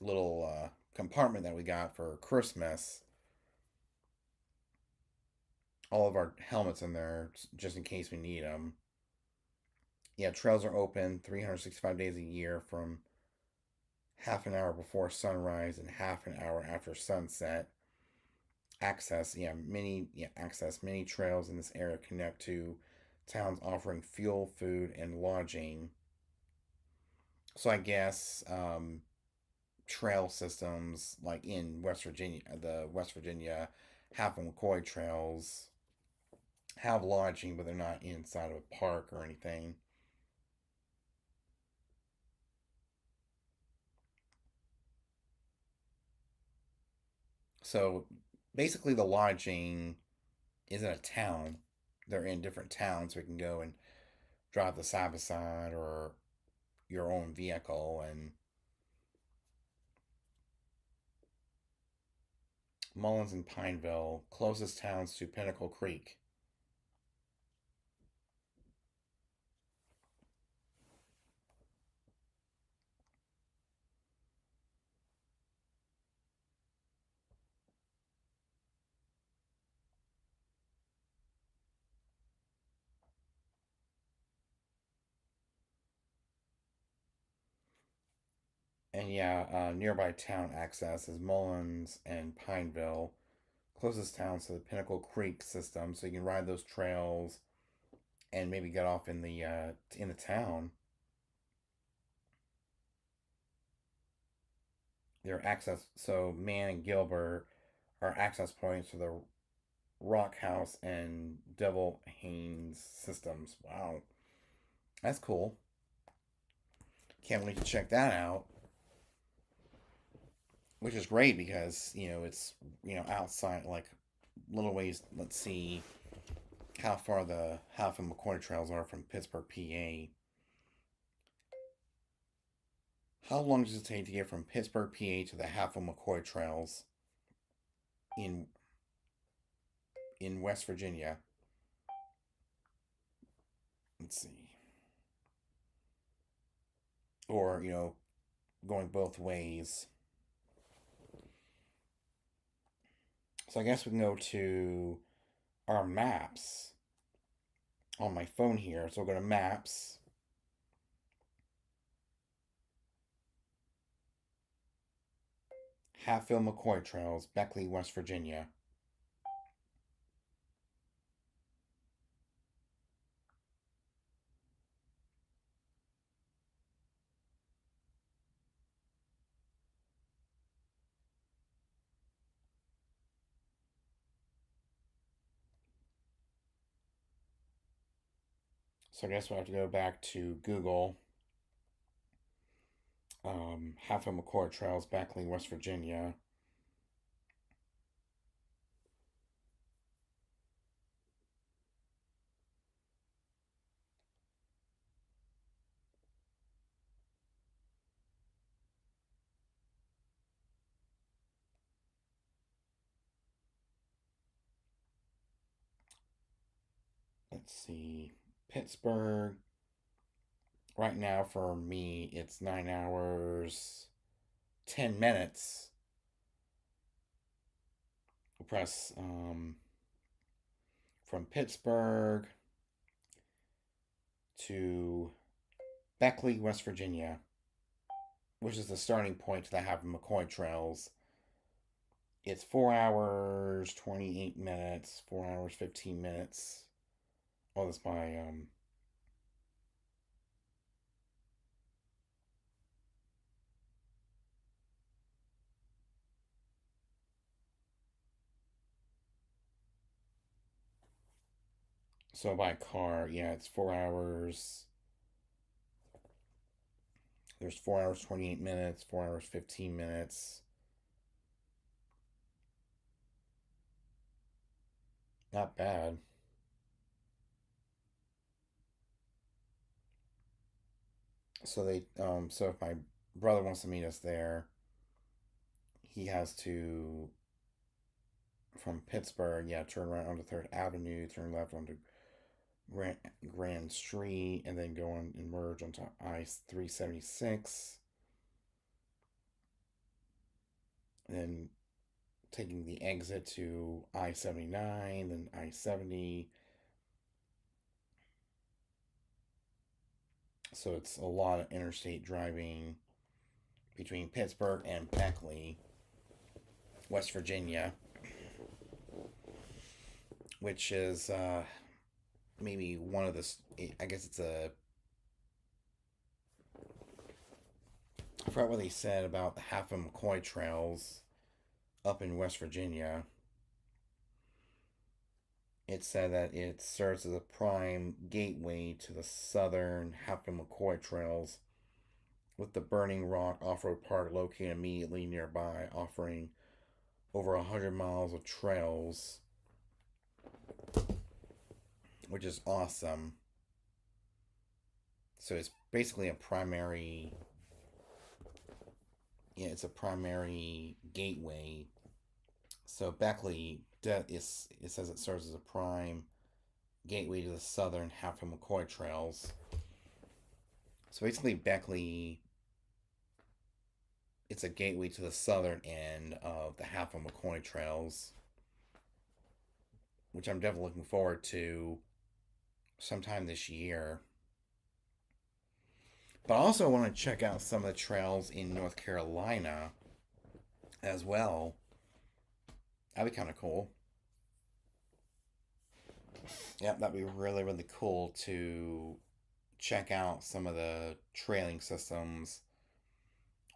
little compartment that we got for Christmas. All of our helmets in there, just in case we need them. Yeah, trails are open 365 days a year from half an hour before sunrise and half an hour after sunset. Access many trails in this area connect to towns offering fuel, food, and lodging. So I guess trail systems like in West Virginia, the West Virginia Half and McCoy trails have lodging, but they're not inside of a park or anything. So basically, the lodging is in a town. They're in different towns. So we can go and drive the side by side or your own vehicle. And Mullins and Pineville, closest towns to Pinnacle Creek. And yeah, nearby town access is Mullins and Pineville, closest towns to the Pinnacle Creek system, so you can ride those trails and maybe get off in the town. Their access, so Man and Gilbert are access points for the Rock House and Devil Haynes systems. Wow, that's cool. Can't wait to check that out. Which is great because it's outside like little ways. Let's see how far the Half and McCoy trails are from Pittsburgh, PA. How long does it take to get from Pittsburgh, PA to the Half and McCoy trails in West Virginia? Let's see. Or going both ways. So I guess we can go to our maps on my phone here. So we'll go to Maps. Hatfield McCoy Trails, Beckley, West Virginia. So I guess we'll have to go back to Google. Half of McCoy Trails, Beckley, West Virginia. Let's see. Pittsburgh. Right now, for me, it's 9 hours, 10 minutes. We'll press from Pittsburgh to Beckley, West Virginia, which is the starting point to the half of McCoy Trails. It's 4 hours, 28 minutes, 4 hours, 15 minutes. All this by so by car, yeah, it's 4 hours. There's 4 hours, 28 minutes, 4 hours, 15 minutes. Not bad. So if my brother wants to meet us there, he has to, from Pittsburgh, yeah, turn right onto 3rd Avenue, turn left onto Grand, Grand Street, and then go on and merge onto I 376. And then taking the exit to I 79, then I 70. So it's a lot of interstate driving between Pittsburgh and Beckley, West Virginia, which is maybe one of the, I guess it's a, I forgot what they said about the half of McCoy Trails up in West Virginia. It said that it serves as a prime gateway to the southern half of McCoy Trails, with the Burning Rock Off-Road Park located immediately nearby, offering over 100 miles of trails, which is awesome. So it's basically a primary, yeah, it's a primary gateway. So Beckley is, it says it serves as a prime gateway to the southern half of McCoy Trails. So basically, Beckley, it's a gateway to the southern end of the half of McCoy Trails, which I'm definitely looking forward to sometime this year. But I also want to check out some of the trails in North Carolina as well. That'd be kind of cool. Yep, that'd be really, really cool to check out some of the trailing systems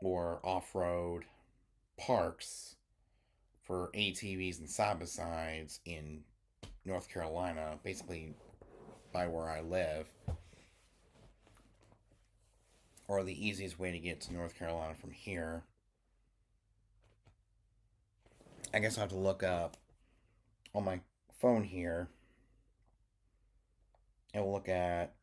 or off road parks for ATVs and side by sides in North Carolina, basically by where I live, or the easiest way to get to North Carolina from here. I guess I'll have to look up on my phone here and we'll look at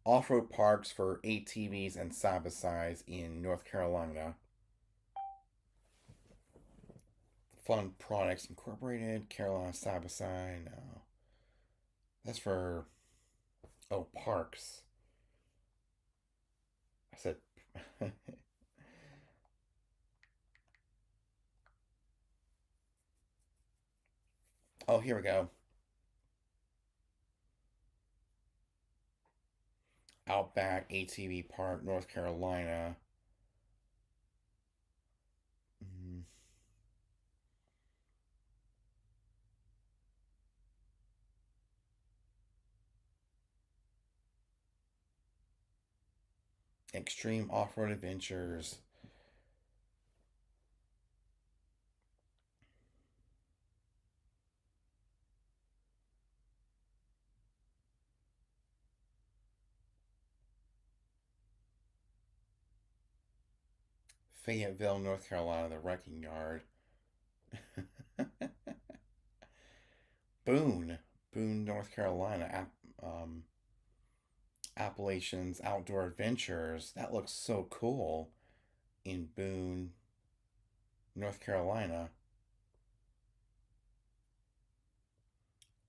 off road parks for ATVs and side by sides in North Carolina. Fun Products Incorporated, Carolina Side by Side. No. That's for, oh, parks. I said, oh, here we go. Outback ATV Park, North Carolina. Mm, Extreme Off Road Adventures. Fayetteville, North Carolina, the wrecking yard. Boone, Boone, North Carolina. Appalachians Outdoor Adventures. That looks so cool in Boone, North Carolina.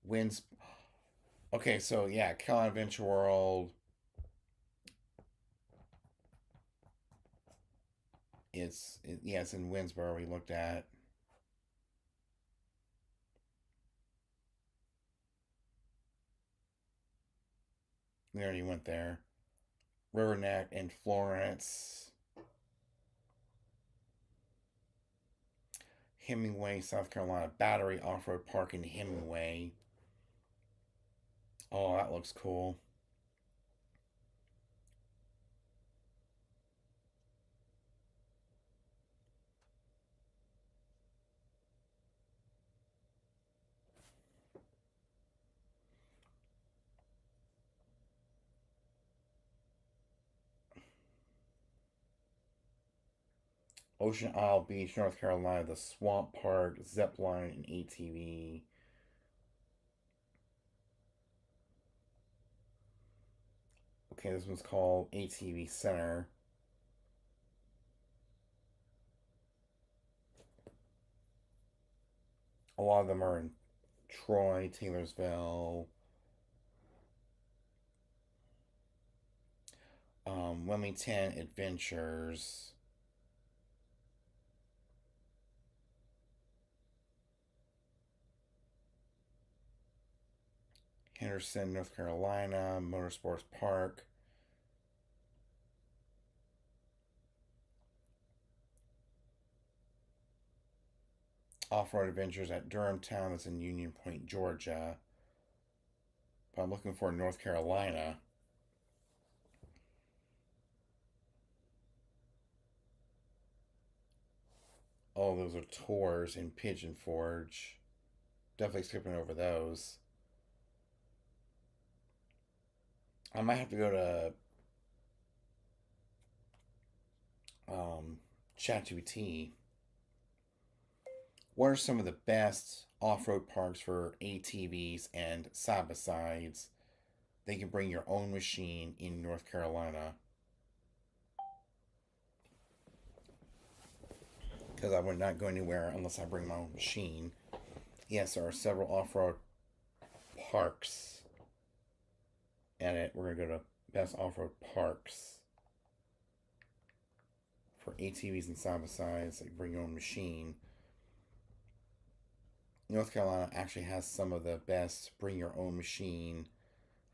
Winds. Okay, so yeah, Carolina Adventure World. Yeah, it's in Winsboro. We looked at. We already went there. River Neck and Florence. Hemingway, South Carolina. Battery Off Road Park in Hemingway. Oh, that looks cool. Ocean Isle Beach, North Carolina. The Swamp Park, Zip Line, and ATV. Okay, this one's called ATV Center. A lot of them are in Troy, Taylorsville, Wilmington Adventures, Henderson, North Carolina, Motorsports Park, Off Road Adventures at Durhamtown, that's in Union Point, Georgia. But I'm looking for North Carolina. Oh, those are tours in Pigeon Forge. Definitely skipping over those. I might have to go to ChatGPT. What are some of the best off road parks for ATVs and side by sides? They can bring your own machine in North Carolina. Because I would not go anywhere unless I bring my own machine. Yes, there are several off road parks. Edit. We're going to go to best off road parks for ATVs and side by sides. They bring your own machine. North Carolina actually has some of the best bring your own machine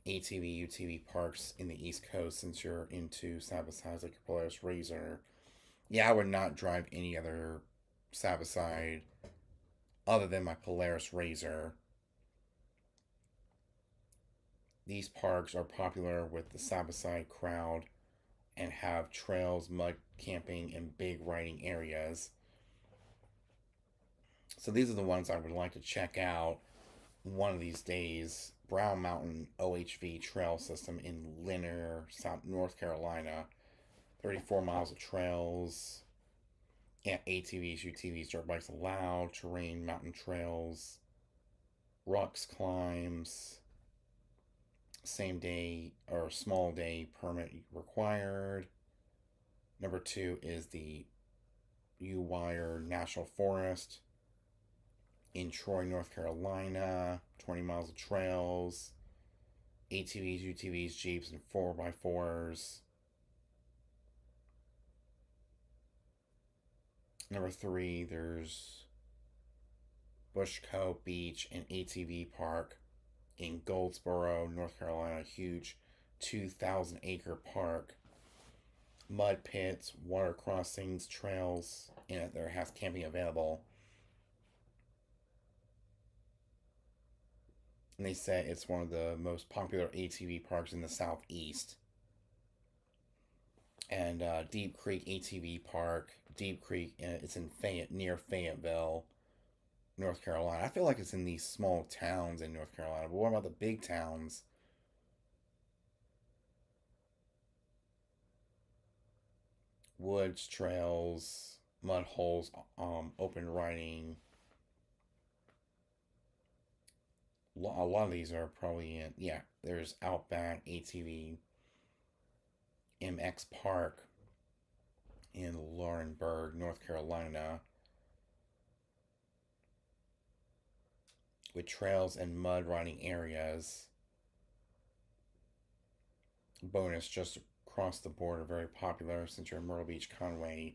ATV, UTV parks in the East Coast since you're into side by sides like your Polaris Razor. Yeah, I would not drive any other side by side other than my Polaris Razor. These parks are popular with the side by side crowd and have trails, mud camping, and big riding areas. So these are the ones I would like to check out one of these days. Brown Mountain OHV Trail System in Lanier, South North Carolina. 34 miles of trails. Yeah, ATVs, UTVs, dirt bikes allowed, terrain, mountain trails, rocks climbs, same day or small day permit required. Number 2 is the U-Wire National Forest in Troy, North Carolina. 20 miles of trails, ATVs, UTVs, Jeeps, and 4x4s. Number 3, there's Bushco Beach and ATV Park in Goldsboro, North Carolina. Huge 2,000 acre park. Mud pits, water crossings, trails, and there has camping available. And they say it's one of the most popular ATV parks in the Southeast. And Deep Creek ATV Park, Deep Creek, it's in near Fayetteville, North Carolina. I feel like it's in these small towns in North Carolina, but what about the big towns? woods, trails, mud holes, open riding. A lot of these are probably in, yeah, there's Outback, ATV, MX Park in Laurinburg, North Carolina, with trails and mud riding areas. Bonus, just across the board, are very popular since you're in Myrtle Beach, Conway.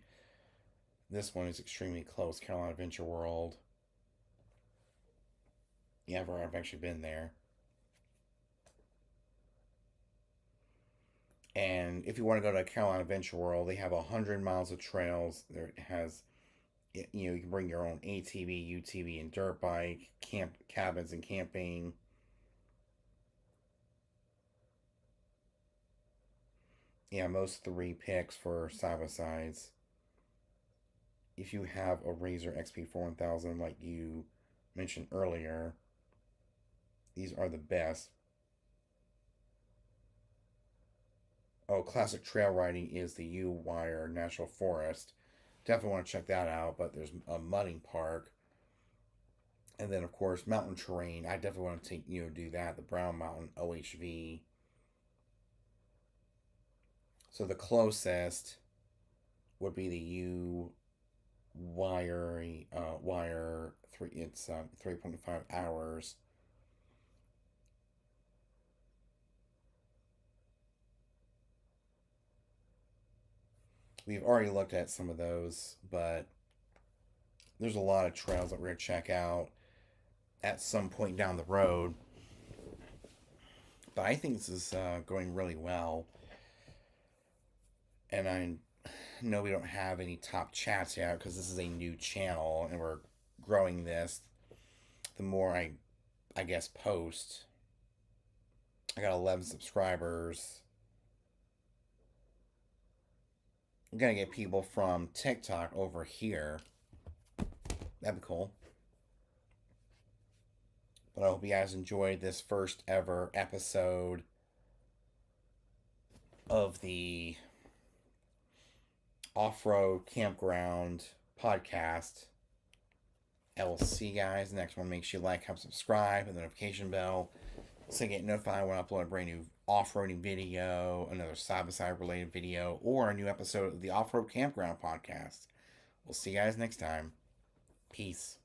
This one is extremely close, Carolina Adventure World. Yeah, I've actually been there. And if you want to go to Carolina Adventure World, they have 100 miles of trails. There has, you can bring your own ATV, UTV, and dirt bike, camp cabins and camping. Yeah, most 3 picks for side by sides. If you have a Razor XP4000 like you mentioned earlier, these are the best. Oh, classic trail riding is the U Wire National Forest. Definitely want to check that out. But there's a mudding park, and then of course mountain terrain. I definitely want to take do that. The Brown Mountain OHV. So the closest would be the U Wire three. It's 3.5 hours. We've already looked at some of those, but there's a lot of trails that we're going to check out at some point down the road. But I think this is going really well. And I know we don't have any top chats yet because this is a new channel and we're growing this. The more I guess, post, I got 11 subscribers. I'm going to get people from TikTok over here. That'd be cool. But I hope you guys enjoyed this first ever episode of the Off-Road Campground podcast. I will see you guys next one. Make sure you like, comment, subscribe, and the notification bell so you get notified when I upload a brand new off-roading video, another side-by-side related video, or a new episode of the Off-Road Campground podcast. We'll see you guys next time. Peace.